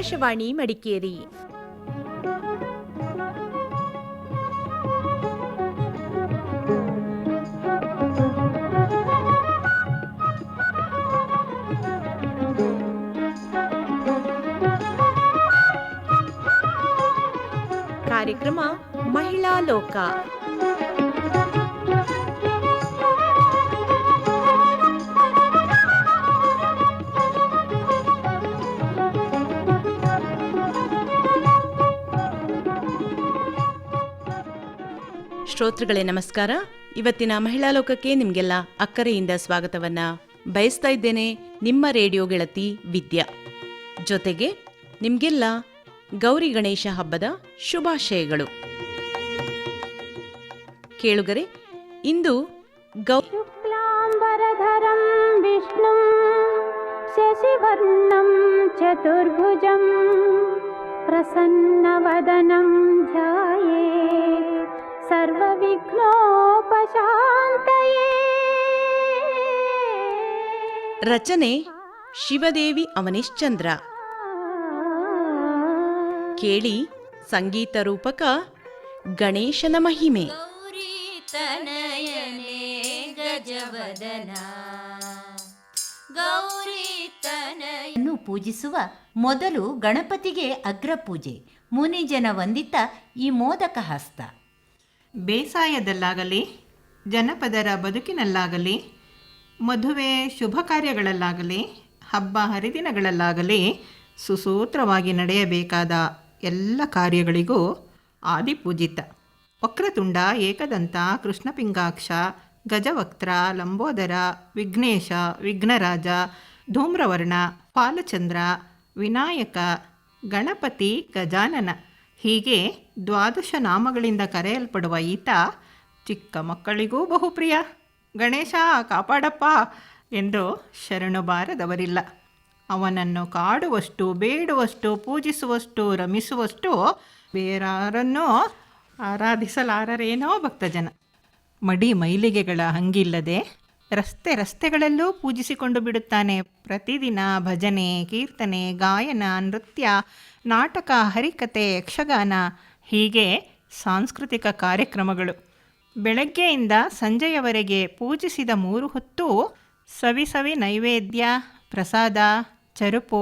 ಆಕಾಶವಾಣಿ ಮಡಿಕೇರಿ. ಕಾರ್ಯಕ್ರಮ ಮಹಿಳಾ ಲೋಕ. ಶ್ರೋತೃಗಳೇ ನಮಸ್ಕಾರ. ಇವತ್ತಿನ ಮಹಿಳಾ ಲೋಕಕ್ಕೆ ನಿಮಗೆಲ್ಲ ಅಕ್ಕರೆಯಿಂದ ಸ್ವಾಗತವನ್ನ ಬಯಸ್ತಾ ಇದ್ದೇನೆ. ನಿಮ್ಮ ರೇಡಿಯೋ ಗೆಳತಿ ವಿದ್ಯಾ. ಜೊತೆಗೆ ನಿಮಗೆಲ್ಲ ಗೌರಿ ಗಣೇಶ ಹಬ್ಬದ ಶುಭಾಶಯಗಳು. ಕೇಳುಗರೆ, ಇಂದು ಶುಕ್ಲಾಂಬರಧರಂ ವಿಷ್ಣುಂ ಶಶಿವರ್ಣಂ ಚತುರ್ಭುಜಂ ಪ್ರಸನ್ನವದನಂ ಧ್ಯಾಯೇತ್ ಸರ್ವವಿಘ್ನೋಪಶಾಂತಯೇ. ರಚನೆ ಶಿವದೇವಿ ಅವನಿಶ್ಚಂದ್ರ. ಕೇಳಿ ಸಂಗೀತ ರೂಪಕ ಗಣೇಶನ ಮಹಿಮೆ. ಗೌರಿ ತನಯನೇ ಗಜವದನ ಗೌರಿ ತನಯನ್ನು ಪೂಜಿಸುವ ಮೊದಲು ಗಣಪತಿಗೆ ಅಗ್ರಪೂಜೆ, ಮುನಿಜನ ವಂದಿತ ಈ ಮೋದಕ ಹಸ್ತ. ಬೇಸಾಯದಲ್ಲಾಗಲಿ, ಜನಪದರ ಬದುಕಿನಲ್ಲಾಗಲಿ, ಮದುವೆ ಶುಭ ಕಾರ್ಯಗಳಲ್ಲಾಗಲಿ, ಹಬ್ಬ ಹರಿದಿನಗಳಲ್ಲಾಗಲಿ ಸುಸೂತ್ರವಾಗಿ ನಡೆಯಬೇಕಾದ ಎಲ್ಲ ಕಾರ್ಯಗಳಿಗೂ ಆದಿಪೂಜಿತ. ವಕ್ರತುಂಡ, ಏಕದಂತ, ಕೃಷ್ಣಪಿಂಗಾಕ್ಷ, ಗಜವಕ್ತ್ರ, ಲಂಬೋದರ, ವಿಘ್ನೇಶ, ವಿಘ್ನರಾಜ, ಧೂಮ್ರವರ್ಣ, ಫಾಲಚಂದ್ರ, ವಿನಾಯಕ, ಗಣಪತಿ, ಗಜಾನನ ಹೀಗೆ 12 ನಾಮಗಳಿಂದ ಕರೆಯಲ್ಪಡುವ ಈತ ಚಿಕ್ಕ ಮಕ್ಕಳಿಗೂ ಬಹುಪ್ರಿಯ. ಗಣೇಶ ಕಾಪಾಡಪ್ಪ ಎಂದು ಶರಣು ಬಾರದವರಿಲ್ಲ. ಅವನನ್ನು ಕಾಡುವಷ್ಟು, ಬೇಡುವಷ್ಟು, ಪೂಜಿಸುವಷ್ಟು, ರಮಿಸುವಷ್ಟು ಬೇರಾರನ್ನೂ ಆರಾಧಿಸಲಾರರೇನೋ ಭಕ್ತಜನ. ಮಡಿ ಮೈಲಿಗೆಗಳ ಹಂಗಿಲ್ಲದೆ ರಸ್ತೆಗಳಲ್ಲೂ ಪೂಜಿಸಿಕೊಂಡು ಬಿಡುತ್ತಾನೆ. ಪ್ರತಿದಿನ ಭಜನೆ, ಕೀರ್ತನೆ, ಗಾಯನ, ನೃತ್ಯ, ನಾಟಕ, ಹರಿಕತೆ, ಯಕ್ಷಗಾನ ಹೀಗೆ ಸಾಂಸ್ಕೃತಿಕ ಕಾರ್ಯಕ್ರಮಗಳು. ಬೆಳಗ್ಗೆಯಿಂದ ಸಂಜೆಯವರೆಗೆ ಪೂಜಿಸಿದ 3 ಹೊತ್ತು ಸವಿ ನೈವೇದ್ಯ, ಪ್ರಸಾದ, ಚರುಪು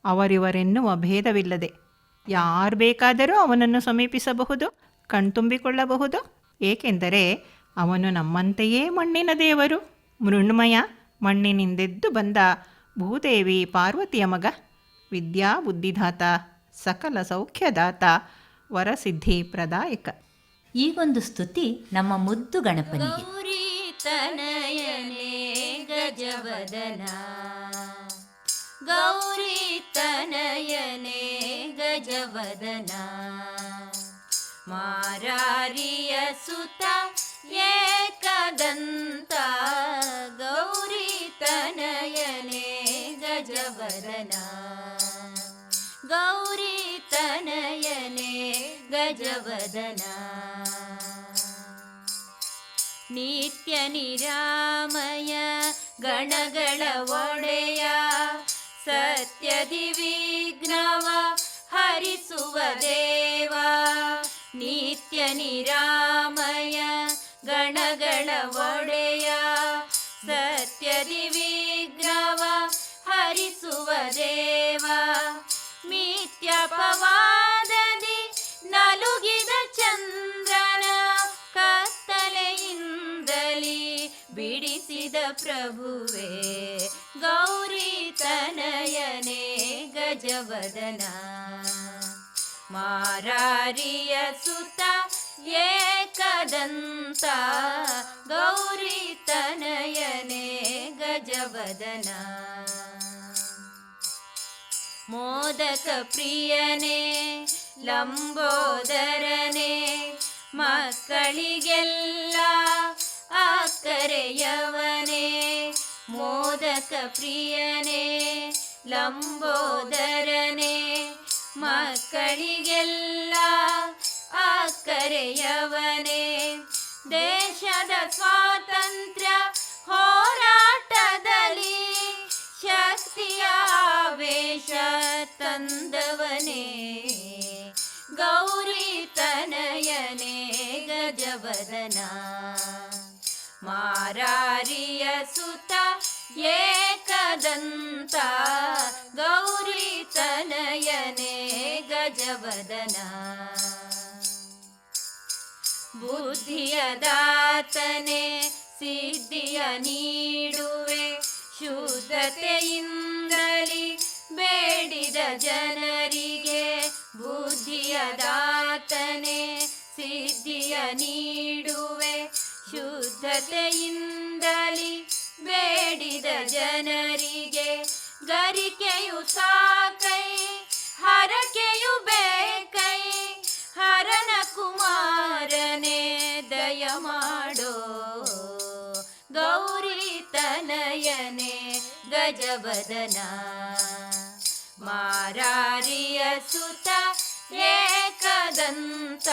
ಅವರಿವರೆನ್ನುವ ಭೇದವಿಲ್ಲದೆ ಯಾರು ಬೇಕಾದರೂ ಅವನನ್ನು ಸಮೀಪಿಸಬಹುದು, ಕಣ್ತುಂಬಿಕೊಳ್ಳಬಹುದು. ಏಕೆಂದರೆ ಅವನು ನಮ್ಮಂತೆಯೇ ಮಣ್ಣಿನ ದೇವರು, ಮೃಣ್ಮಯ, ಮಣ್ಣಿನಿಂದೆದ್ದು ಬಂದ ಭೂದೇವಿ ಪಾರ್ವತಿಯ ಮಗ, ವಿದ್ಯಾ ಬುದ್ಧಿದಾತ, ಸಕಲ ಸೌಖ್ಯದಾತ, ವರಸಿದ್ಧಿ ಪ್ರದಾಯಕ. ಈಗೊಂದು ಸ್ತುತಿ ನಮ್ಮ ಮುದ್ದು ಗಣಪನಿಗೆ. ಗೌರಿ ತನಯನೇ ಗಜವದನ ಗೌರಿ ತನಯನೇ ಗಜವದನ ಮಾರಾರಿಯ ಸುತ ಏಕದಂತ ಗೌರಿ ತನಯನೇ ಗಜವದನ ಗೌರಿ ತನಯನೇ ಗಜವದನ ನಿತ್ಯ ನಿರಾಮಯ ಗಣಗಳ ಒಡೆಯ ಸತ್ಯದಿ ವಿಘ್ನವ ಹರಿಸುವ ದೇವ. ನಿತ್ಯ ನಿರಾಮಯ ಗಣಗಳ ಒಡೆಯ ಸತ್ಯದಿ ವಿಘ್ನವ ಹರಿಸುವ ದೇವ. ಮಿಥ್ಯಪವಾದದಿ ನಲುಗಿದ ಚಂದ್ರನ ಕತ್ತಲೆಯಿಂದಲಿ ಬಿಡಿಸಿದ ಪ್ರಭುವೇ ಗೌರಿ ತನಯನೇ ಗಜವದನ ಮಾರಾರಿಯ ಸುತ ಏಕದಂತ ಗೌರಿ ತನಯನೇ ಗಜವದನ. ಮೋದಕ ಪ್ರಿಯನೇ ಲಂಬೋದರನೇ ಮಕ್ಕಳಿಗೆಲ್ಲ ಅಕ್ಕರೆಯವನೇ. ಮೋದಕ ಪ್ರಿಯನೇ ಲಂಬೋದರನೇ ಮಕ್ಕಳಿಗೆಲ್ಲ ಅಕ್ಕರೆಯವನೇ. ದೇಶದ ಸ್ವಾತಂತ್ರ್ಯ ಹೋರಾಟದಲ್ಲಿ ಶಕ್ತಿಯ ಆವೇಶ ತಂದ ಬಂದವನೇ ಗೌರಿ ತನಯನೇ ಗಜವದನ ಮಾರಾರಿಯ ಸುತ ಏಕದಂತ ಗೌರಿ ತನಯನೇ ಗಜವದನ ಬುದ್ಧಿಯ ದಾತನೆ ಸಿದ್ಧಿಯ ನೀಡುವೆ ಶುದ್ಧತೆಯಿಂದಲಿ ಬೇಡಿದ ಜನರಿಗೆ ಬುದ್ಧಿಯ ದಾತನೆ ಸಿದ್ಧಿಯ ನೀಡುವೆ ಶುದ್ಧತೆಯಿಂದಲಿ ಬೇಡಿದ ಜನರಿಗೆ ಗರಿಕೆಯು ಸಾಕೈ ಹರಕೆಯು ಬೇಕೈ ಹರನ ಕುಮಾರನೇ ದಯ ಮಾಡೋ ಗೌರಿ ತನಯನೇ ಗಜವದನ ಮಾರಾರಿಯ ಸುತ ಏಕದಂತ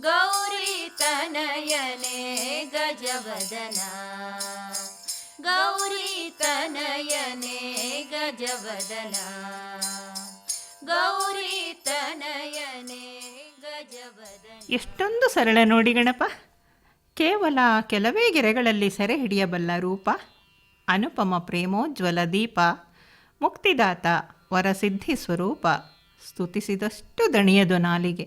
ಗೌರಿ ತನಯನೇ ಗಜವದನ ಗೌರಿ ತನಯನೇ ಗಜವದನ ಗೌರಿ ತನಯನೇ ಗಜವದನ. ಎಷ್ಟೊಂದು ಸರಳ ನೋಡಿ ಗಣಪ. ಕೇವಲ ಕೆಲವೇ ಗೆರೆಗಳಲ್ಲಿ ಸೆರೆ ಹಿಡಿಯಬಲ್ಲ ರೂಪ, ಅನುಪಮ ಪ್ರೇಮೋಜ್ವಲ ದೀಪ, ಮುಕ್ತಿದಾತ ವರಸಿದ್ಧಿ ಸ್ವರೂಪ, ಸ್ತುತಿಸಿದಷ್ಟು ದಣಿಯದು ನಾಲಿಗೆ.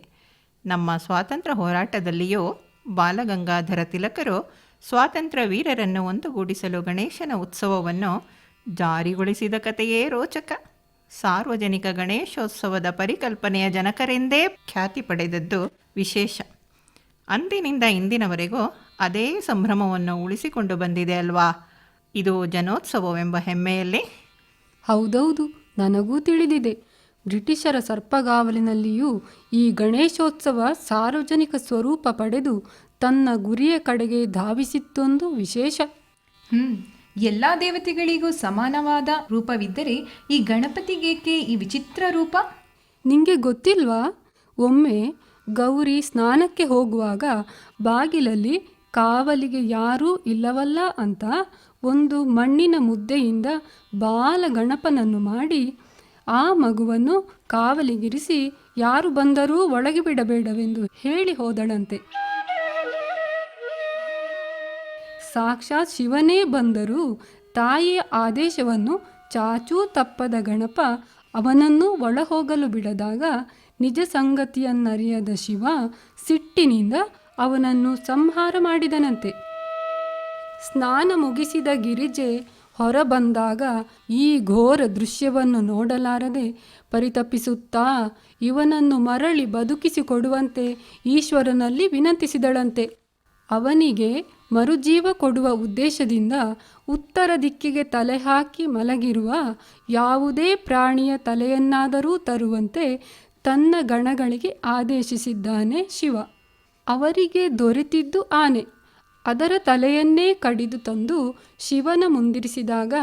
ನಮ್ಮ ಸ್ವಾತಂತ್ರ್ಯ ಹೋರಾಟದಲ್ಲಿಯೂ ಬಾಲಗಂಗಾಧರ ತಿಲಕರು ಸ್ವಾತಂತ್ರ್ಯ ವೀರರನ್ನು ಒಂದುಗೂಡಿಸಲು ಗಣೇಶನ ಉತ್ಸವವನ್ನು ಜಾರಿಗೊಳಿಸಿದ ಕಥೆಯೇ ರೋಚಕ. ಸಾರ್ವಜನಿಕ ಗಣೇಶೋತ್ಸವದ ಪರಿಕಲ್ಪನೆಯ ಜನಕರೆಂದೇ ಖ್ಯಾತಿ ಪಡೆದದ್ದು ವಿಶೇಷ. ಅಂದಿನಿಂದ ಇಂದಿನವರೆಗೂ ಅದೇ ಸಂಭ್ರಮವನ್ನು ಉಳಿಸಿಕೊಂಡು ಬಂದಿದೆ ಅಲ್ವಾ ಇದು ಜನೋತ್ಸವವೆಂಬ ಹೆಮ್ಮೆಯಲ್ಲಿ. ಹೌದೌದು, ನನಗೂ ತಿಳಿದಿದೆ. ಬ್ರಿಟಿಷರ ಸರ್ಪಗಾವಲಿನಲ್ಲಿಯೂ ಈ ಗಣೇಶೋತ್ಸವ ಸಾರ್ವಜನಿಕ ಸ್ವರೂಪ ಪಡೆದು ತನ್ನ ಗುರಿಯ ಕಡೆಗೆ ಧಾವಿಸಿತ್ತೊಂದು ವಿಶೇಷ. ಎಲ್ಲ ದೇವತೆಗಳಿಗೂ ಸಮಾನವಾದ ರೂಪವಿದ್ದರೆ ಈ ಗಣಪತಿಗೇಕೆ ಈ ವಿಚಿತ್ರ ರೂಪ? ನಿಂಗೆ ಗೊತ್ತಿಲ್ವಾ? ಒಮ್ಮೆ ಗೌರಿ ಸ್ನಾನಕ್ಕೆ ಹೋಗುವಾಗ ಬಾಗಿಲಲ್ಲಿ ಕಾವಲಿಗೆ ಯಾರೂ ಇಲ್ಲವಲ್ಲ ಅಂತ ಒಂದು ಮಣ್ಣಿನ ಮುದ್ದೆಯಿಂದ ಬಾಲ ಗಣಪನನ್ನು ಮಾಡಿ ಆ ಮಗುವನ್ನು ಕಾವಲಿಗಿರಿಸಿ ಯಾರು ಬಂದರೂ ಒಳಗೆ ಬಿಡಬೇಡವೆಂದು ಹೇಳಿ ಹೋದಳಂತೆ. ಸಾಕ್ಷಾತ್ ಶಿವನೇ ಬಂದರೂ ತಾಯಿಯ ಆದೇಶವನ್ನು ಚಾಚೂ ತಪ್ಪದ ಗಣಪ ಅವನನ್ನು ಒಳಹೋಗಲು ಬಿಡದಾಗ ನಿಜ ಸಂಗತಿಯನ್ನರಿಯದ ಶಿವ ಸಿಟ್ಟಿನಿಂದ ಅವನನ್ನು ಸಂಹಾರ ಮಾಡಿದನಂತೆ. ಸ್ನಾನ ಮುಗಿಸಿದ ಗಿರಿಜೆ ಹೊರಬಂದಾಗ ಈ ಘೋರ ದೃಶ್ಯವನ್ನು ನೋಡಲಾರದೆ ಪರಿತಪಿಸುತ್ತಾ ಇವನನ್ನು ಮರಳಿ ಬದುಕಿಸಿಕೊಡುವಂತೆ ಈಶ್ವರನಲ್ಲಿ ವಿನಂತಿಸಿದಳಂತೆ. ಅವನಿಗೆ ಮರುಜೀವ ಕೊಡುವ ಉದ್ದೇಶದಿಂದ ಉತ್ತರ ದಿಕ್ಕಿಗೆ ತಲೆ ಹಾಕಿ ಮಲಗಿರುವ ಯಾವುದೇ ಪ್ರಾಣಿಯ ತಲೆಯನ್ನಾದರೂ ತರುವಂತೆ ತನ್ನ ಗಣಗಳಿಗೆ ಆದೇಶಿಸಿದ್ದಾನೆ ಶಿವ. ಅವರಿಗೆ ದೊರೆತಿದ್ದು ಆನೆ. ಅದರ ತಲೆಯನ್ನೇ ಕಡಿದು ತಂದು ಶಿವನ ಮುಂದಿರಿಸಿದಾಗ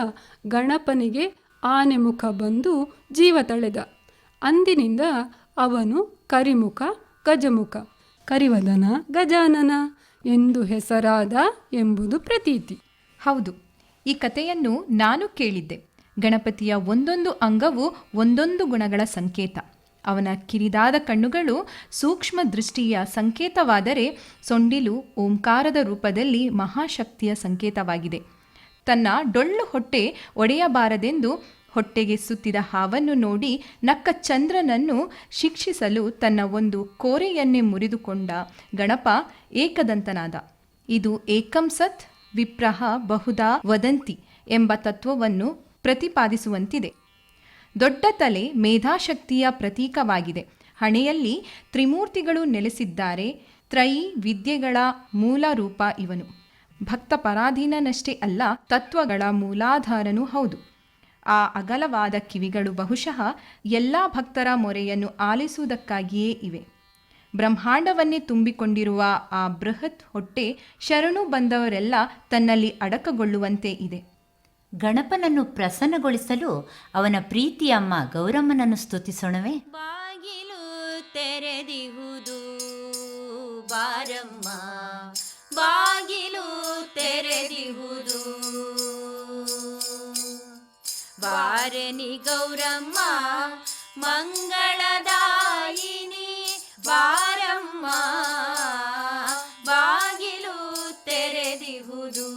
ಗಣಪನಿಗೆ ಆನೆ ಮುಖ ಬಂದು ಜೀವ ತಳೆದ. ಅಂದಿನಿಂದ ಅವನು ಕರಿಮುಖ ಗಜಮುಖ, ಕರಿವದನ ಗಜಾನನ ಎಂದು ಹೆಸರಾದ ಎಂಬುದು ಪ್ರತೀತಿ. ಹೌದು, ಈ ಕಥೆಯನ್ನು ನಾನು ಕೇಳಿದ್ದೆ. ಗಣಪತಿಯ ಒಂದೊಂದು ಅಂಗವು ಒಂದೊಂದು ಗುಣಗಳ ಸಂಕೇತ. ಅವನ ಕಿರಿದಾದ ಕಣ್ಣುಗಳು ಸೂಕ್ಷ್ಮ ದೃಷ್ಟಿಯ ಸಂಕೇತವಾದರೆ ಸೊಂಡಿಲು ಓಂಕಾರದ ರೂಪದಲ್ಲಿ ಮಹಾಶಕ್ತಿಯ ಸಂಕೇತವಾಗಿದೆ. ತನ್ನ ಡೊಳ್ಳು ಹೊಟ್ಟೆ ಒಡೆಯಬಾರದೆಂದು ಹೊಟ್ಟೆಗೆ ಸುತ್ತಿದ ಹಾವನ್ನು ನೋಡಿ ನಕ್ಕ ಚಂದ್ರನನ್ನು ಶಿಕ್ಷಿಸಲು ತನ್ನ ಒಂದು ಕೋರೆಯನ್ನೇ ಮುರಿದುಕೊಂಡ ಗಣಪ ಏಕದಂತನಾದ. ಇದು ಏಕಂ ಸತ್ ವಿಪ್ರಹ ಬಹುಧಾ ವದಂತಿ ಎಂಬ ತತ್ವವನ್ನು ಪ್ರತಿಪಾದಿಸುವಂತಿದೆ. ದೊಡ್ಡ ತಲೆ ಮೇಧಾಶಕ್ತಿಯ ಪ್ರತೀಕವಾಗಿದೆ. ಹಣೆಯಲ್ಲಿ ತ್ರಿಮೂರ್ತಿಗಳು ನೆಲೆಸಿದ್ದಾರೆ. ತ್ರಯಿ ವಿದ್ಯೆಗಳ ಮೂಲ ರೂಪ ಇವನು. ಭಕ್ತ ಪರಾಧೀನನಷ್ಟೇ ಅಲ್ಲ, ತತ್ವಗಳ ಮೂಲಾಧಾರನೂ ಹೌದು. ಆ ಅಗಲವಾದ ಕಿವಿಗಳು ಬಹುಶಃ ಎಲ್ಲ ಭಕ್ತರ ಮೊರೆಯನ್ನು ಆಲಿಸುವುದಕ್ಕಾಗಿಯೇ ಇವೆ. ಬ್ರಹ್ಮಾಂಡವನ್ನೇ ತುಂಬಿಕೊಂಡಿರುವ ಆ ಬೃಹತ್ ಹೊಟ್ಟೆ ಶರಣು ಬಂದವರೆಲ್ಲ ತನ್ನಲ್ಲಿ ಅಡಕಗೊಳ್ಳುವಂತೆ ಇದೆ. ಗಣಪನನ್ನು ಪ್ರಸನ್ನಗೊಳಿಸಲು ಅವನ ಪ್ರೀತಿಯ ಅಮ್ಮ ಗೌರಮ್ಮನನ್ನು ಸ್ತುತಿಸೋಣವೇ? ಬಾಗಿಲು ತೆರೆದಿಹುದು ಬಾರಮ್ಮ, ಬಾಗಿಲು ತೆರೆದಿಹುದು ಬಾರನಿ ಗೌರಮ್ಮ, ಮಂಗಳದಾಯಿನಿ ಬಾರಮ್ಮ ಬಾಗಿಲು ತೆರೆದಿಹುದು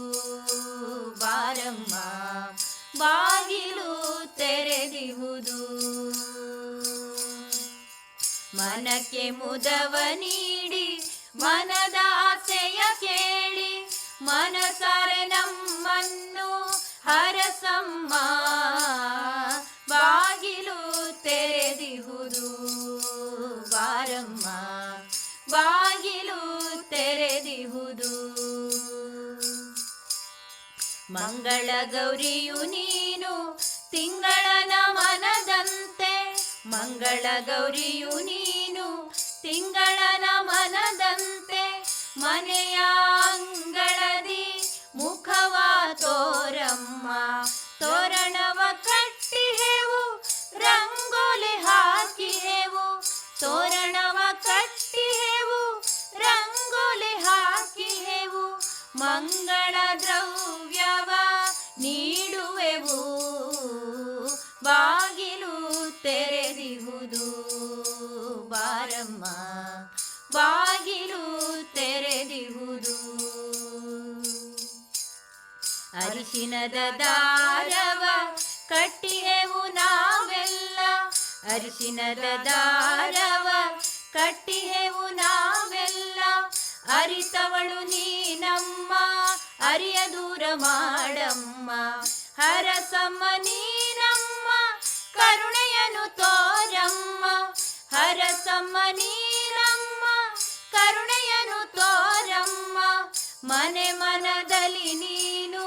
ಬಾರಮ್ಮ ಬಾಗಿಲು ತೆರೆದಿಹುದು ಮನಕ್ಕೆ ಮುದವ ನೀಡಿ ಮನದ ಆಸೆಯ ಕೇಳಿ ಮನಸಾರೆ ನಮ್ಮನ್ನು ಹರಸಮ್ಮ ಬಾಗಿಲು ತೆರೆದಿಹುದು ಬಾರಮ್ಮ ಬಾಗಿಲು ತೆರೆದಿಹುದು ಮಂಗಳ ಗೌರಿಯು ನೀನು ತಿಂಗಳನ ಮನದಂತೆ ಮಂಗಳ ಗೌರಿಯು ನೀನು ತಿಂಗಳನ ಮನದಂತೆ ಮನೆಯ ಅಂಗಳದಿ ಮುಖವ ತೋರಮ್ಮ ತೋರಣವ ಕಟ್ಟಿಹೆವು ರಂಗೋಲಿ ಹಾಕಿಹೆವು ತೋರಣವ ಕಟ್ಟಿಹೆವು ರಂಗೋಲಿ ಹಾಕಿಹೆವು ಮಂಗಳ ದ್ರವ್ಯವ ನೀಡುವೆವು ಬಾಗಿಲು ತೆರೆದಿಹುದು ಬಾರಮ್ಮ ಬಾಗಿಲು ತೆರೆದಿಹುದು ಅರಿಶಿನದ ದಾರವ ಕಟ್ಟಿಹೆವು ನಾವೆಲ್ಲ ಅರಿಶಿನದ ದಾರವ ಕಟ್ಟಿಹೆವು ನಾವೆಲ್ಲ ಅರಿತವಳು ನೀನಮ್ಮ ಅರಿಯ ದೂರ ಮಾಡಮ್ಮ ಹರಸಮ್ಮ ನೀನಮ್ಮ ಕರುಣೆಯನು ತೋರಮ್ಮ ಹರಸಮ್ಮ ನೀನಮ್ಮ ಕರುಣೆಯನು ತೋರಮ್ಮ ಮನೆ ಮನದಲ್ಲಿ ನೀನು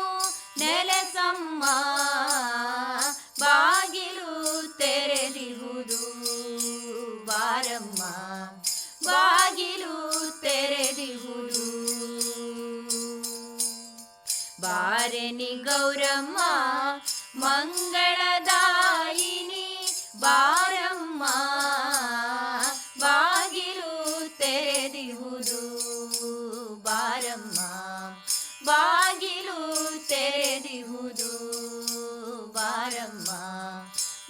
ನೆಲೆಸಮ್ಮ ಬಾಗಿಲು ತೆರೆದಿಹುದು ಬಾರಮ್ಮ ಬಾಗಿಲು ತೆರೆದಿಹುದು ಬಾರೆನಿ ಗೌರಮ್ಮ ಮಂಗಳದಾಯಿನಿ ಬಾರಮ್ಮ ಬಾಗಿಲು ತೆರೆದಿಹುದು ಬಾರಮ್ಮ ಬಾಗಿಲು ತೆರೆದಿಹುದು ಬಾರಮ್ಮ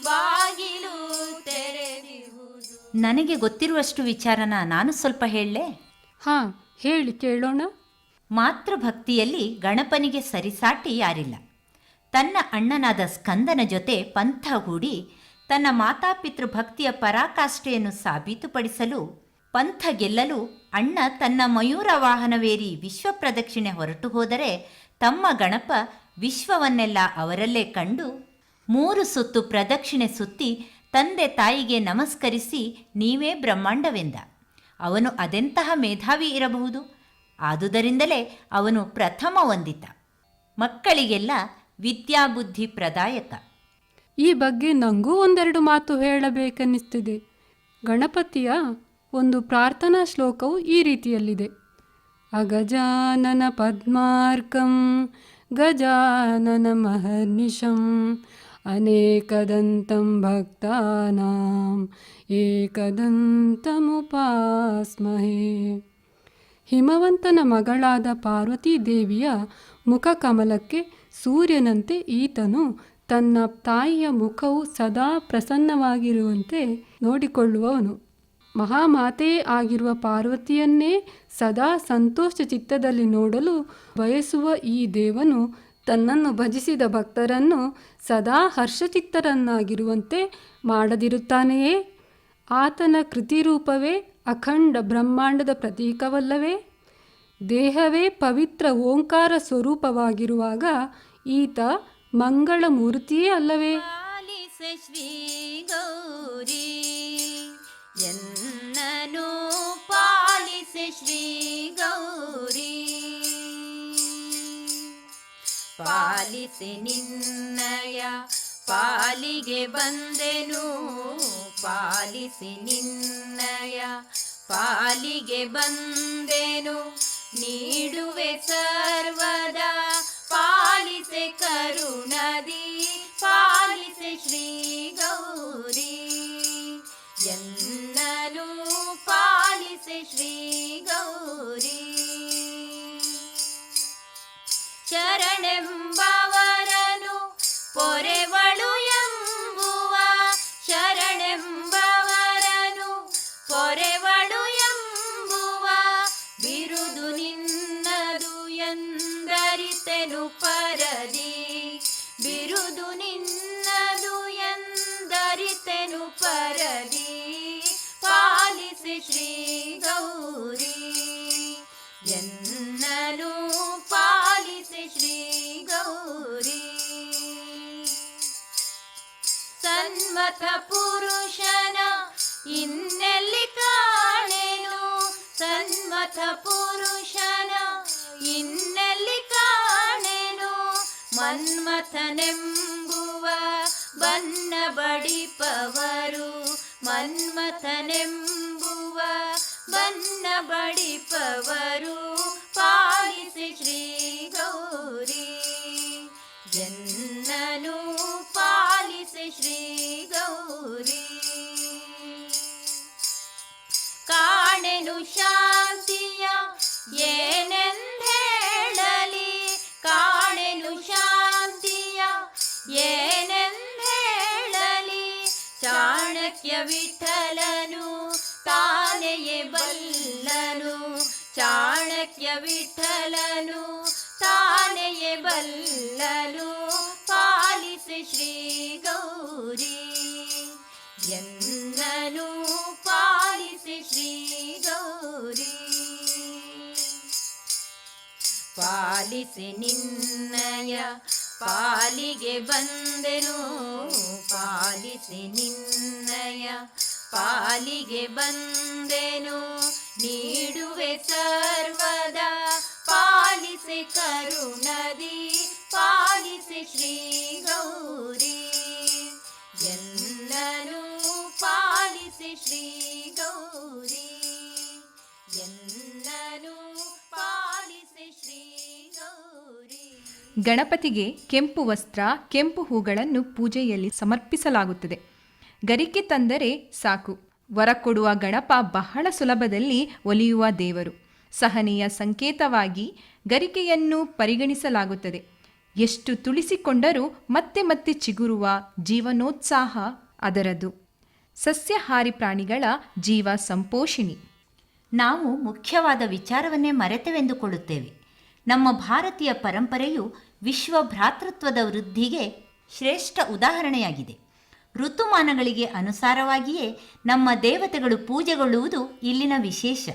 ಬಾಗಿಲು ತೆರೆದಿಹುದು. ನನಗೆ ಗೊತ್ತಿರುವಷ್ಟು ವಿಚಾರನ ನಾನು ಸ್ವಲ್ಪ ಹೇಳಲೆ. ಹಾಂ, ಹೇಳಿ ಕೇಳೋಣ. ಮಾತೃಭಕ್ತಿಯಲ್ಲಿ ಗಣಪನಿಗೆ ಸರಿಸಾಟಿ ಯಾರಿಲ್ಲ. ತನ್ನ ಅಣ್ಣನಾದ ಸ್ಕಂದನ ಜೊತೆ ಪಂಥ ಹೂಡಿ ತನ್ನ ಮಾತಾಪಿತೃ ಭಕ್ತಿಯ ಪರಾಕಾಷ್ಠೆಯನ್ನು ಸಾಬೀತುಪಡಿಸಲು ಪಂಥ ಗೆಲ್ಲಲು ಅಣ್ಣ ತನ್ನ ಮಯೂರ ವಾಹನವೇರಿ ವಿಶ್ವ ಪ್ರದಕ್ಷಿಣೆ ಹೊರಟು ಹೋದರೆ ತಮ್ಮ ಗಣಪ ವಿಶ್ವವನ್ನೆಲ್ಲ ಅವರಲ್ಲೇ ಕಂಡು 3 ಸುತ್ತು ಪ್ರದಕ್ಷಿಣೆ ಸುತ್ತಿ ತಂದೆ ತಾಯಿಗೆ ನಮಸ್ಕರಿಸಿ ನೀವೇ ಬ್ರಹ್ಮಾಂಡವೆಂದ. ಅವನು ಅದೆಂತಹ ಮೇಧಾವಿ ಇರಬಹುದು. ಆದುದರಿಂದಲೇ ಅವನು ಪ್ರಥಮ ವಂದಿತ. ಮಕ್ಕಳಿಗೆಲ್ಲ ವಿದ್ಯಾಬುದ್ಧಿ ಪ್ರದಾಯಕ. ಈ ಬಗ್ಗೆ ನನಗೂ ಒಂದೆರಡು ಮಾತು ಹೇಳಬೇಕೆನ್ನಿಸ್ತಿದೆ. ಗಣಪತಿಯ ಒಂದು ಪ್ರಾರ್ಥನಾ ಶ್ಲೋಕವು ಈ ರೀತಿಯಲ್ಲಿದೆ. ಅಗಜಾನನ ಪದ್ಮಾರ್ಕಂ ಗಜಾನನ ಮಹರ್ನಿಶಂ ಅನೇಕದಂತಂ ಭಕ್ತಾನಾಂ ಏಕದಂತಮುಪಾಸ್ಮಹೇ. ಹಿಮವಂತನ ಮಗಳಾದ ಪಾರ್ವತೀ ದೇವಿಯ ಮುಖಕಮಲಕ್ಕೆ ಸೂರ್ಯನಂತೆ ಈತನು ತನ್ನ ತಾಯಿಯ ಮುಖವು ಸದಾ ಪ್ರಸನ್ನವಾಗಿರುವಂತೆ ನೋಡಿಕೊಳ್ಳುವವನು. ಮಹಾಮಾತೆಯೇ ಆಗಿರುವ ಪಾರ್ವತಿಯನ್ನೇ ಸದಾ ಸಂತೋಷ ಚಿತ್ತದಲ್ಲಿ ನೋಡಲು ಬಯಸುವ ಈ ದೇವನು ತನ್ನನ್ನು ಭಜಿಸಿದ ಭಕ್ತರನ್ನು ಸದಾ ಹರ್ಷಚಿತ್ತರನ್ನಾಗಿರುವಂತೆ ಮಾಡದಿರುತ್ತಾನೆಯೇ? ಆತನ ಕೃತಿರೂಪವೇ ಅಖಂಡ ಬ್ರಹ್ಮಾಂಡದ ಪ್ರತೀಕವಲ್ಲವೇ? ದೇಹವೇ ಪವಿತ್ರ ಓಂಕಾರ ಸ್ವರೂಪವಾಗಿರುವಾಗ ಈತ ಮಂಗಳ ಮೂರ್ತಿಯೇ ಅಲ್ಲವೇ? ಪಾಲಿಸೆ ಶ್ರೀ ಗೌರಿ ಎನ್ನನು ಪಾಲಿಸೆ ಶ್ರೀ ಗೌರಿ ಪಾಲಿಸೆ ನಿನ್ನಯ ಪಾಲಿಗೆ ಬಂದೆನು ಪಾಲಿಸಿ ನಿನ್ನಯ ಪಾಲಿಗೆ ಬಂದೆನು ನೀಡುವೆ ಸರ್ವದ ಪಾಲಿಸೆ ಕರುಣದಿ ಪಾಲಿಸೆ ಶ್ರೀ ಗೌರಿ ಎನ್ನಲು ಪಾಲಿಸೆ ಶ್ರೀ ಗೌರಿ ಶರಣೆಂಬವರನು ಪೊರೆವಳು ಎಂಬುವ ಶರಣೆಂಬ ಎಂದರಿತೆನು ಪರದಿ, ಬಿರುದು ನಿನ್ನದು ಎಂದರಿತೆನು ಪರದಿ, ಪಾಲಿಸಿ ಶ್ರೀ ಗೌರಿ ಎನ್ನನು ಪಾಲಿಸಿ ಶ್ರೀ ಗೌರಿ. ಸನ್ಮತ ಪುರುಷನ ಇನ್ನೆಲ್ಲಿ ಕಾಣೆನು, ಸನ್ಮತ ಪುರುಷನ ಇನ್ನೆಲ್ಲಿ ಕಾಣೆನು, ಮನ್ಮಥನೆಂಬುವ ಬನ್ನ ಬಡಿಪವರು, ಮನ್ಮಥನೆಂಬುವ ಬನ್ನ ಬಡಿಪವರು, ಪಾಲಿಸಿ ಶ್ರೀ ಗೌರಿ ಎನ್ನನು ಪಾಲಿಸಿ ಶ್ರೀ ಗೌರಿ. ಕಾಣೆನು ಶಾಂತಿಯ ಏನೆಂದೇಳಲಿ, ಕಾಣೆನು ಶಾಂತಿಯ ಏನೆಂದೇಳಲಿ, ಚಾಣಕ್ಯ ವಿಠಲನು ತಾನೆಯೇ ಬಲ್ಲನು, ಚಾಣಕ್ಯ ವಿಠಲನು ತಾನೆಯೇ ಬಲ್ಲನು, ಪಾಲಿಸಿ ಶ್ರೀ ಗೌರಿ ಎನ್ನನು ಪಾಲಿಸಿ ಶ್ರೀ ಗೌರಿ. ಪಾಲಿಸಿ ನಿನ್ನಯ ಪಾಲಿಗೆ ಬಂದೆನು, ಪಾಲಿಸಿ ನಿನ್ನಯ ಪಾಲಿಗೆ ಬಂದೆನು, ನೀಡುವೆ ಸರ್ವದ ಪಾಲಿಸಿ ಕರುಣದಿ, ಪಾಲಿಸಿ ಶ್ರೀ ಗೌರಿ ಎಲ್ಲನೂ ಪಾಲಿಸಿ ಶ್ರೀ ಗೌರಿ ಎಲ್ಲನೂ ಪಾಲಿಸಿ ಶ್ರೀ ಗೌರಿ. ಗಣಪತಿಗೆ ಕೆಂಪು ವಸ್ತ್ರ, ಕೆಂಪು ಹೂಗಳನ್ನು ಪೂಜೆಯಲ್ಲಿ ಸಮರ್ಪಿಸಲಾಗುತ್ತದೆ. ಗರಿಕೆ ತಂದರೆ ಸಾಕು, ವರ ಕೊಡುವ ಗಣಪ ಬಹಳ ಸುಲಭದಲ್ಲಿ ಒಲಿಯುವ ದೇವರು. ಸಹನೆಯ ಸಂಕೇತವಾಗಿ ಗರಿಕೆಯನ್ನು ಪರಿಗಣಿಸಲಾಗುತ್ತದೆ. ಎಷ್ಟು ತುಳಿಸಿಕೊಂಡರೂ ಮತ್ತೆ ಮತ್ತೆ ಚಿಗುರುವ ಜೀವನೋತ್ಸಾಹ ಅದರದು. ಸಸ್ಯಾಹಾರಿ ಪ್ರಾಣಿಗಳ ಜೀವ ಸಂಪೋಷಿಣಿ. ನಾವು ಮುಖ್ಯವಾದ ವಿಚಾರವನ್ನೇ ಮರೆತೆವೆಂದುಕೊಳ್ಳುತ್ತೇವೆ. ನಮ್ಮ ಭಾರತೀಯ ಪರಂಪರೆಯು ವಿಶ್ವ ಭ್ರಾತೃತ್ವದ ವೃದ್ಧಿಗೆ ಶ್ರೇಷ್ಠ ಉದಾಹರಣೆಯಾಗಿದೆ. ಋತುಮಾನಗಳಿಗೆ ಅನುಸಾರವಾಗಿಯೇ ನಮ್ಮ ದೇವತೆಗಳು ಪೂಜೆಗೊಳ್ಳುವುದು ಇಲ್ಲಿನ ವಿಶೇಷ.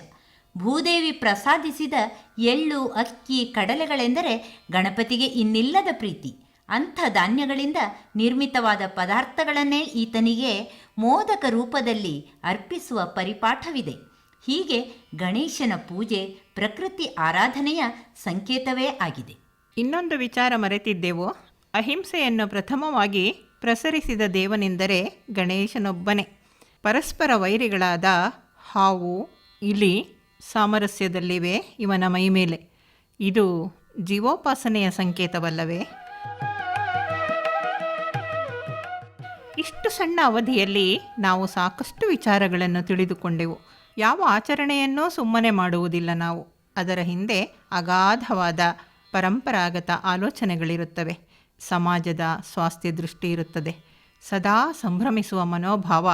ಭೂದೇವಿ ಪ್ರಸಾದಿಸಿದ ಎಳ್ಳು, ಅಕ್ಕಿ, ಕಡಲೆಗಳೆಂದರೆ ಗಣಪತಿಗೆ ಇನ್ನಿಲ್ಲದ ಪ್ರೀತಿ. ಅಂಥ ಧಾನ್ಯಗಳಿಂದ ನಿರ್ಮಿತವಾದ ಪದಾರ್ಥಗಳನ್ನೇ ಈತನಿಗೆ ಮೋದಕ ರೂಪದಲ್ಲಿ ಅರ್ಪಿಸುವ ಪರಿಪಾಠವಿದೆ. ಹೀಗೆ ಗಣೇಶನ ಪೂಜೆ ಪ್ರಕೃತಿ ಆರಾಧನೆಯ ಸಂಕೇತವೇ ಆಗಿದೆ. ಇನ್ನೊಂದು ವಿಚಾರ ಮರೆತಿದ್ದೆವು. ಅಹಿಂಸೆಯನ್ನು ಪ್ರಥಮವಾಗಿ ಪ್ರಸರಿಸಿದ ದೇವನೆಂದರೆ ಗಣೇಶನೊಬ್ಬನೇ. ಪರಸ್ಪರ ವೈರಿಗಳಾದ ಹಾವು, ಇಲಿ ಸಾಮರಸ್ಯದಲ್ಲಿವೆ ಇವನ ಮೈಮೇಲೆ. ಇದು ಜೀವೋಪಾಸನೆಯ ಸಂಕೇತವಲ್ಲವೇ? ಇಷ್ಟು ಸಣ್ಣ ಅವಧಿಯಲ್ಲಿ ನಾವು ಸಾಕಷ್ಟು ವಿಚಾರಗಳನ್ನು ತಿಳಿದುಕೊಂಡೆವು. ಯಾವ ಆಚರಣೆಯನ್ನೂ ಸುಮ್ಮನೆ ಮಾಡುವುದಿಲ್ಲ ನಾವು. ಅದರ ಹಿಂದೆ ಅಗಾಧವಾದ ಪರಂಪರಾಗತ ಆಲೋಚನೆಗಳಿರುತ್ತವೆ. ಸಮಾಜದ ಸ್ವಾಸ್ಥ್ಯ ದೃಷ್ಟಿ ಇರುತ್ತದೆ. ಸದಾ ಸಂಭ್ರಮಿಸುವ ಮನೋಭಾವ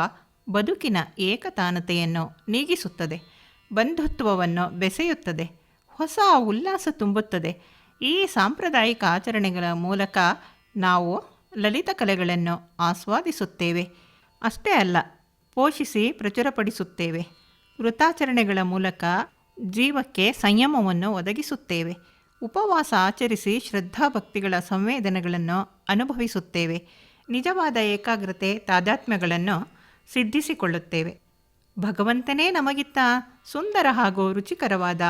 ಬದುಕಿನ ಏಕತಾನತೆಯನ್ನು ನೀಗಿಸುತ್ತದೆ. ಬಂಧುತ್ವವನ್ನು ಬೆಸೆಯುತ್ತದೆ. ಹೊಸ ಉಲ್ಲಾಸ ತುಂಬುತ್ತದೆ. ಈ ಸಾಂಪ್ರದಾಯಿಕ ಆಚರಣೆಗಳ ಮೂಲಕ ನಾವು ಲಲಿತ ಕಲೆಗಳನ್ನು ಆಸ್ವಾದಿಸುತ್ತೇವೆ. ಅಷ್ಟೇ ಅಲ್ಲ, ಪೋಷಿಸಿ ಪ್ರಚುರಪಡಿಸುತ್ತೇವೆ. ವೃತಾಚರಣೆಗಳ ಮೂಲಕ ಜೀವಕ್ಕೆ ಸಂಯಮವನ್ನು ಒದಗಿಸುತ್ತೇವೆ. ಉಪವಾಸ ಆಚರಿಸಿ ಶ್ರದ್ಧಾಭಕ್ತಿಗಳ ಸಂವೇದನೆಗಳನ್ನು ಅನುಭವಿಸುತ್ತೇವೆ. ನಿಜವಾದ ಏಕಾಗ್ರತೆ, ತಾದಾತ್ಮ್ಯಗಳನ್ನು ಸಿದ್ಧಿಸಿಕೊಳ್ಳುತ್ತೇವೆ. ಭಗವಂತನೇ ನಮಗಿತ್ತ ಸುಂದರ ಹಾಗೂ ರುಚಿಕರವಾದ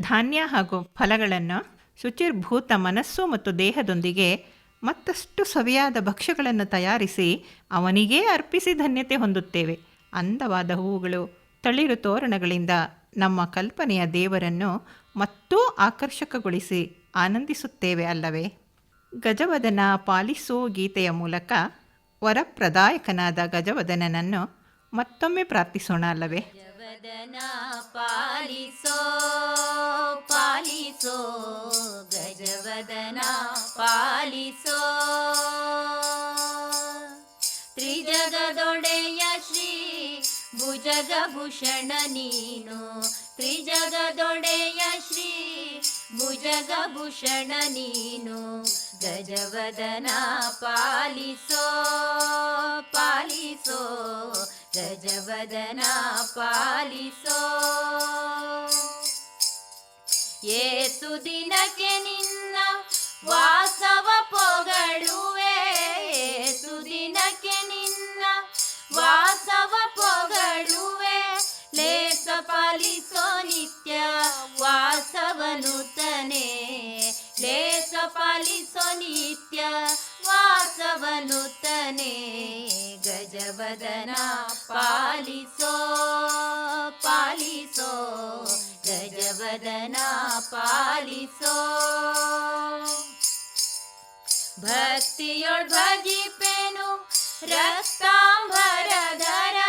ಧಾನ್ಯ ಹಾಗೂ ಫಲಗಳನ್ನು ಶುಚಿರ್ಭೂತ ಮನಸ್ಸು ಮತ್ತು ದೇಹದೊಂದಿಗೆ ಮತ್ತಷ್ಟು ಸವಿಯಾದ ಭಕ್ಷ್ಯಗಳನ್ನು ತಯಾರಿಸಿ ಅವನಿಗೇ ಅರ್ಪಿಸಿ ಧನ್ಯತೆ ಹೊಂದುತ್ತೇವೆ. ಅಂದವಾದ ಹೂವುಗಳು, ತಳಿರು ತೋರಣಗಳಿಂದ ನಮ್ಮ ಕಲ್ಪನೆಯ ದೇವರನ್ನು ಮತ್ತೂ ಆಕರ್ಷಕಗೊಳಿಸಿ ಆನಂದಿಸುತ್ತೇವೆ ಅಲ್ಲವೇ? ಗಜವದನ ಪಾಲಿಸೋ ಗೀತೆಯ ಮೂಲಕ ವರಪ್ರದಾಯಕನಾದ ಗಜವದನನನ್ನು ಮತ್ತೊಮ್ಮೆ ಪ್ರಾರ್ಥಿಸೋಣ ಅಲ್ಲವೇ? ಗಜವದನ ಪಾಲಿಸೋ ಪಾಲಿಸೋ, ಗಜವದನ ಪಾಲಿಸೋ, ತ್ರಿಜಗದೊಡೆಯ ಶ್ರೀ ಭುಜಗಭೂಷಣ ನೀನು, ತ್ರಿಜಗದೊಡೆಯ ಶ್ರೀ ಭುಜಗಭೂಷಣ ನೀನು ಗಜವದನ ಪಾಲಿಸೋ ಪಾಲಿಸೋ ಗಜವದನ ಪಾಲಿಸೋ. ಏಸು ದಿನಕ್ಕೆ ನಿನ್ನ ವಾಸವ ಪೊಗಳುವೆ, ಏಸು ದಿನಕ್ಕೆ ನಿನ್ನ ವಾಸವ ಪೊಗಳುವೆ. ಲೇಸ ಪಾಲಿಸೋ ನಿತ್ಯ ವಾಸವನುತನೆ, ಲೇಸ ಪಾಲಿಸೋ ನಿತ್ಯ ವಾಸವನುತನೆ. ಗಜವದನ ಪಾಲಿಸೋ ಪಾಲಿಸೋ ಗಜವದನ ಪಾಲಿಸೋ. ಭಕ್ತಿಯೊಳ್ ಭಜಿಪೆನು ರಕ್ತಾಂಬರಧರ,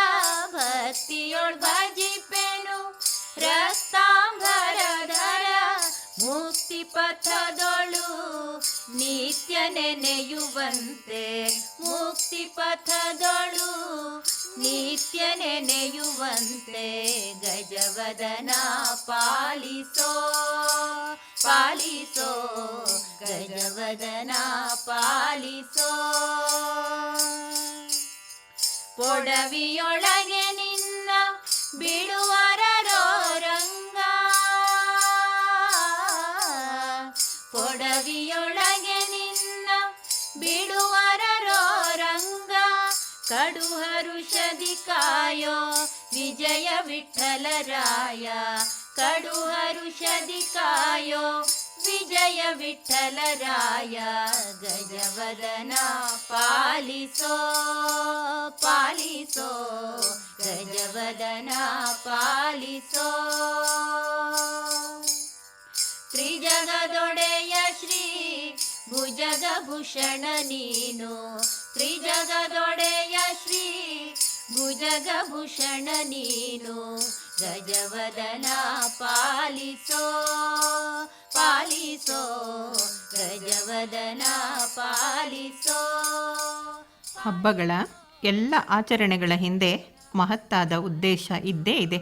ಭಕ್ತಿಯೊಳ್ ಭಜಿಪೆನು ರಕ್ತಾಂಬರಧರ. ಮುಕ್ತಿ ಪಥದೊಳು ನಿತ್ಯ ನೆನೆಯುವಂತೆ, ಮುಕ್ತಿ ಪಥದೊಳು ನಿತ್ಯ ನೆನೆಯುವಂತೆ. ಗಜವದನ ಪಾಲಿಸೋ ಪಾಲಿಸೋ ಗಜವದನ ಪಾಲಿಸೋ. ಪೊಡವಿಯೊಳಗೆ ನಿನ್ನ ಬಿಡುವರರೋ ರಂಗ, ಪೊಡವಿಯೊಳಗೆ ನಿನ್ನ ಬಿಡುವರರೋ ರಂಗ. ಕಡುಹರುಷದಿ ಕಾಯೋ ವಿಜಯ ವಿಠ್ಠಲರಾಯ, ಕಡುಹರುಷದಿ ಕಾಯೋ ವಿಜಯ ವಿಠ್ಠಲರಾಯ. ಗಜವದನ ಪಾಲಿಸೋ ಪಾಲಿಸೋ ಗಜವದನ ಪಾಲಿಸೋ. ತ್ರಿಜಗದೊಡೆಯ ಶ್ರೀ ಭುಜಗಭೂಷಣ ನೀನು, ತ್ರಿಜಗದೊಡೆಯ ಶ್ರೀ ಭುಜಗಭೂಷಣ ನೀನು. ಗಜವದನ ಪಾಲಿಸೋ ಪಾಲಿಸೋ ಗಜವದನ ಪಾಲಿಸೋ. ಹಬ್ಬಗಳ ಎಲ್ಲ ಆಚರಣೆಗಳ ಹಿಂದೆ ಮಹತ್ತಾದ ಉದ್ದೇಶ ಇದ್ದೇ ಇದೆ.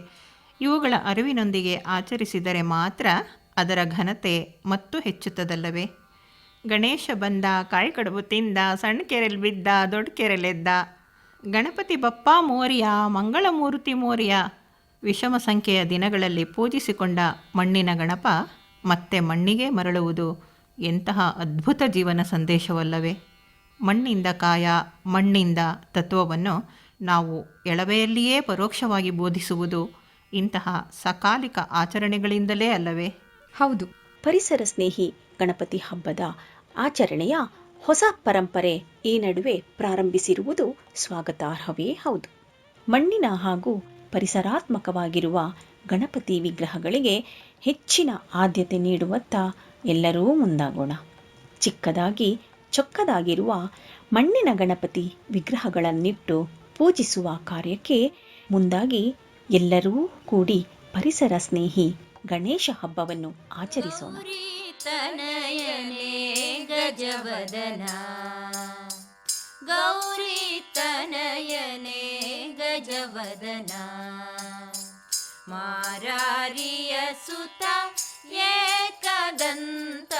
ಇವುಗಳ ಅರಿವಿನೊಂದಿಗೆ ಆಚರಿಸಿದರೆ ಮಾತ್ರ ಅದರ ಘನತೆ ಮತ್ತು ಹೆಚ್ಚುತ್ತದಲ್ಲವೇ? ಗಣೇಶ ಬಂದ, ಕಾಯಿ ಕಡುಬು ತಿಂದ, ಸಣ್ಣ ಕೆರೆಯಲ್ಲಿ ಬಿದ್ದ, ದೊಡ್ಡ ಕೆರೆಲೆದ್ದ, ಗಣಪತಿ ಬಪ್ಪ ಮೋರ್ಯ, ಮಂಗಳಮೂರ್ತಿ ಮೋರ್ಯ. ವಿಷಮ ಸಂಖ್ಯೆಯ ದಿನಗಳಲ್ಲಿ ಪೂಜಿಸಿಕೊಂಡ ಮಣ್ಣಿನ ಗಣಪ ಮತ್ತೆ ಮಣ್ಣಿಗೆ ಮರಳುವುದು ಎಂತಹ ಅದ್ಭುತ ಜೀವನ ಸಂದೇಶವಲ್ಲವೇ? ಮಣ್ಣಿಂದ ಕಾಯ, ಮಣ್ಣಿಂದ ತತ್ವವನ್ನು ನಾವು ಎಳವೆಯಲ್ಲಿಯೇ ಪರೋಕ್ಷವಾಗಿ ಬೋಧಿಸುವುದು ಇಂತಹ ಸಕಾಲಿಕ ಆಚರಣೆಗಳಿಂದಲೇ ಅಲ್ಲವೇ? ಹೌದು, ಪರಿಸರ ಸ್ನೇಹಿ ಗಣಪತಿ ಹಬ್ಬದ ಆಚರಣೆಯ ಹೊಸ ಪರಂಪರೆ ಈ ನಡುವೆ ಪ್ರಾರಂಭಿಸಿರುವುದು ಸ್ವಾಗತಾರ್ಹವೇ ಹೌದು. ಮಣ್ಣಿನ ಹಾಗೂ ಪರಿಸರಾತ್ಮಕವಾಗಿರುವ ಗಣಪತಿ ವಿಗ್ರಹಗಳಿಗೆ ಹೆಚ್ಚಿನ ಆದ್ಯತೆ ನೀಡುವತ್ತ ಎಲ್ಲರೂ ಮುಂದಾಗೋಣ. ಚಿಕ್ಕದಾಗಿ ಚೊಕ್ಕದಾಗಿರುವ ಮಣ್ಣಿನ ಗಣಪತಿ ವಿಗ್ರಹಗಳನ್ನಿಟ್ಟು ಪೂಜಿಸುವ ಕಾರ್ಯಕ್ಕೆ ಮುಂದಾಗಿ ಎಲ್ಲರೂ ಕೂಡಿ ಪರಿಸರ ಸ್ನೇಹಿ ಗಣೇಶ ಹಬ್ಬವನ್ನು ಆಚರಿಸೋಣ. ತನಯನೇ ಗಜವದನ, ಗೌರಿ ತನಯನೇ ಗಜವದನ. ಮಾರಾರಿಯ ಸುತ ಏಕದಂತ,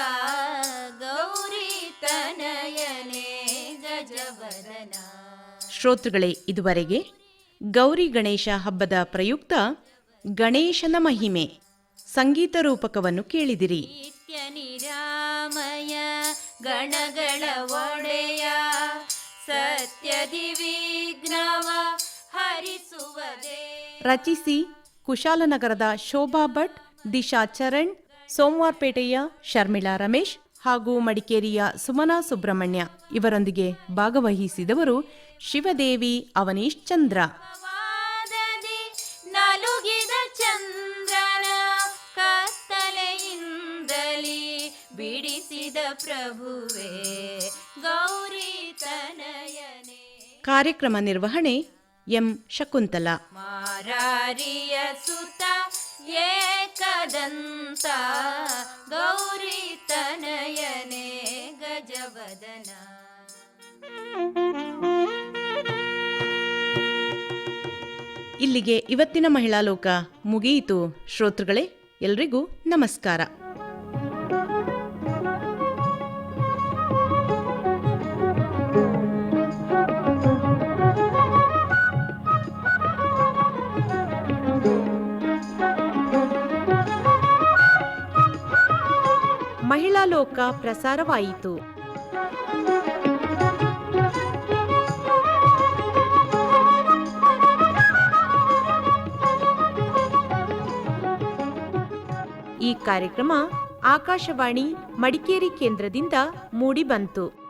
ಗೌರಿ ತನಯನೇ ಗಜವದನ. ಶ್ರೋತೃಗಳೇ, ಇದುವರೆಗೆ ಗೌರಿ ಗಣೇಶ ಹಬ್ಬದ ಪ್ರಯುಕ್ತ ಗಣೇಶನ ಮಹಿಮೆ ಸಂಗೀತ ರೂಪಕವನ್ನು ಕೇಳಿದಿರಿ. ನಿತ್ಯ ನಿರಾಮಯ ಗಣಗಳ ಒಡೆಯ, ಸತ್ಯದಿ ವಿಘ್ನವ ಹರಿಸುವುದೇ. ರಚಿಸಿ ಕುಶಾಲನಗರದ ಶೋಭಾ ಭಟ್, ದಿಶಾ ಚರಣ್, ಸೋಮವಾರಪೇಟೆಯ ಶರ್ಮಿಳಾ ರಮೇಶ್ ಹಾಗೂ ಮಡಿಕೇರಿಯ ಸುಮನಾ ಸುಬ್ರಹ್ಮಣ್ಯ ಇವರೊಂದಿಗೆ ಭಾಗವಹಿಸಿದವರು ಶಿವದೇವಿ ಅವನೀಶ್ ಚಂದ್ರ. ವಾದದಿ ನಲುಗಿದ ಚಂದ್ರನ ಕತ್ತಲೆಯಿಂದಲೇ ಬಿಡಿಸಿದ ಪ್ರಭುವೇ ಗೌರಿ ತನಯನೇ. ಕಾರ್ಯಕ್ರಮ ನಿರ್ವಹಣೆ ಎಂ ಶಕುಂತಲಾ. ಮಾರಾರಿಯ ಸುತ ಏಕದಂತ, ಗೌರಿ ತನಯನೇ ಗಜವದನ. ಇಲ್ಲಿಗೆ ಇವತ್ತಿನ ಮಹಿಳಾ ಲೋಕ ಮುಗಿಯಿತು. ಶ್ರೋತೃಗಳೇ, ಎಲ್ರಿಗೂ ನಮಸ್ಕಾರ. ಮಹಿಳಾ ಲೋಕ ಪ್ರಸಾರವಾಯಿತು. ಈ ಕಾರ್ಯಕ್ರಮ ಆಕಾಶವಾಣಿ ಮಡಿಕೇರಿ ಕೇಂದ್ರದಿಂದ ಮೂಡಿಬಂತು.